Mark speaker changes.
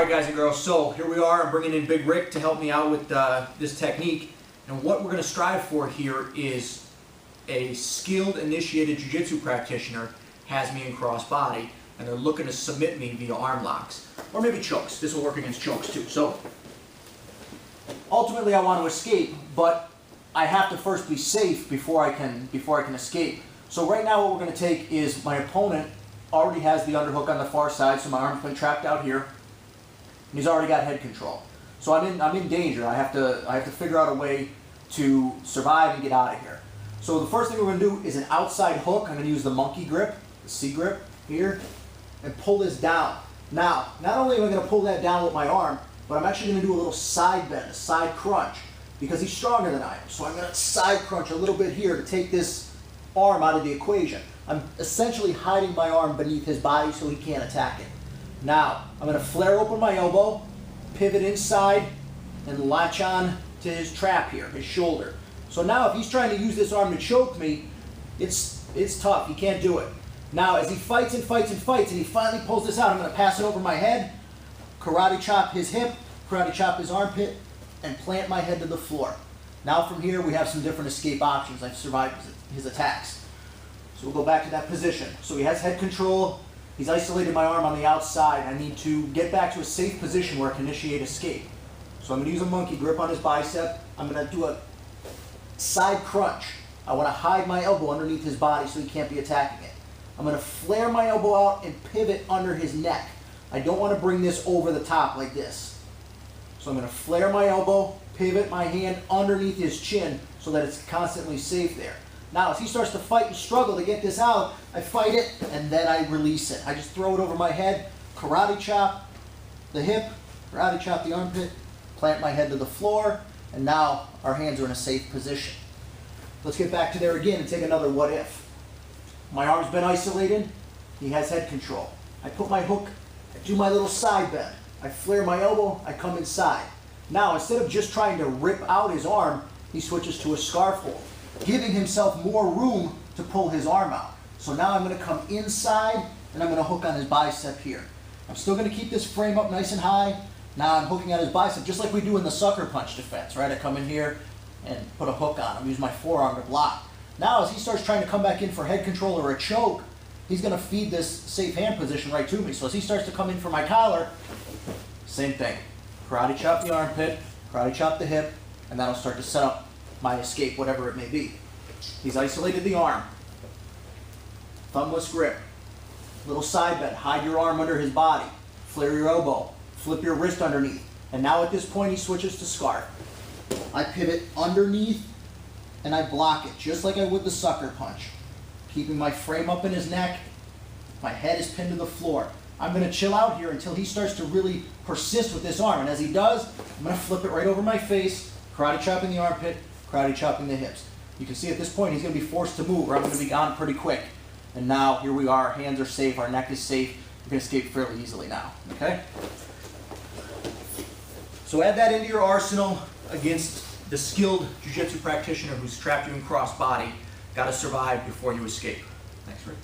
Speaker 1: Alright guys and girls, so here we are. I'm bringing in Big Rick to help me out with this technique. And what we're going to strive for here is a skilled, initiated jiu-jitsu practitioner has me in cross body, and they're looking to submit me via arm locks. Or maybe chokes. This will work against chokes too. So ultimately I want to escape, but I have to first be safe before I can escape. So right now what we're going to take is my opponent already has the underhook on the far side, so my arm's been trapped out here. And he's already got head control. So I'm in danger. I have to figure out a way to survive and get out of here. So the first thing we're going to do is an outside hook. I'm going to use the monkey grip, the C grip here, and pull this down. Now, not only am I going to pull that down with my arm, but I'm actually going to do a little side bend, a side crunch, because he's stronger than I am. So I'm going to side crunch a little bit here to take this arm out of the equation. I'm essentially hiding my arm beneath his body so he can't attack it. Now, I'm going to flare open my elbow, pivot inside, and latch on to his trap here, his shoulder. So now if he's trying to use this arm to choke me, it's tough. He can't do it. Now, as he fights and fights and fights, and he finally pulls this out, I'm going to pass it over my head, karate chop his hip, karate chop his armpit, and plant my head to the floor. Now from here, we have some different escape options. I've survived his attacks. So we'll go back to that position. So he has head control. He's isolated my arm on the outside. I need to get back to a safe position where I can initiate escape. So I'm going to use a monkey grip on his bicep. I'm going to do a side crunch. I want to hide my elbow underneath his body so he can't be attacking it. I'm going to flare my elbow out and pivot under his neck. I don't want to bring this over the top like this. So I'm going to flare my elbow, pivot my hand underneath his chin so that it's constantly safe there. Now, as he starts to fight and struggle to get this out, I fight it, and then I release it. I just throw it over my head, karate chop the hip, karate chop the armpit, plant my head to the floor, and now our hands are in a safe position. Let's get back to there again and take another what if. My arm's been isolated. He has head control. I put my hook, I do my little side bend. I flare my elbow, I come inside. Now, instead of just trying to rip out his arm, he switches to a scarf hold, giving himself more room to pull his arm out. So now I'm going to come inside and I'm going to hook on his bicep here. I'm still going to keep this frame up nice and high. Now I'm hooking on his bicep just like we do in the sucker punch defense, right? I come in here and put a hook on him, use my forearm to block. Now as he starts trying to come back in for head control or a choke, he's going to feed this safe hand position right to me. So as he starts to come in for my collar, same thing. Karate chop the armpit, karate chop the hip, and that'll start to set up my escape, whatever it may be. He's isolated the arm. Thumbless grip. Little side bend. Hide your arm under his body. Flare your elbow. Flip your wrist underneath. And now at this point he switches to scarf. I pivot underneath and I block it just like I would the sucker punch. Keeping my frame up in his neck. My head is pinned to the floor. I'm going to chill out here until he starts to really persist with this arm. And as he does, I'm going to flip it right over my face, karate chopping the armpit, karate chopping the hips. You can see at this point he's going to be forced to move or I'm going to be gone pretty quick. And now here we are, our hands are safe, our neck is safe. We can escape fairly easily now, okay? So add that into your arsenal against the skilled jiu-jitsu practitioner who's trapped you in cross body. Got to survive before you escape. Thanks, Rick.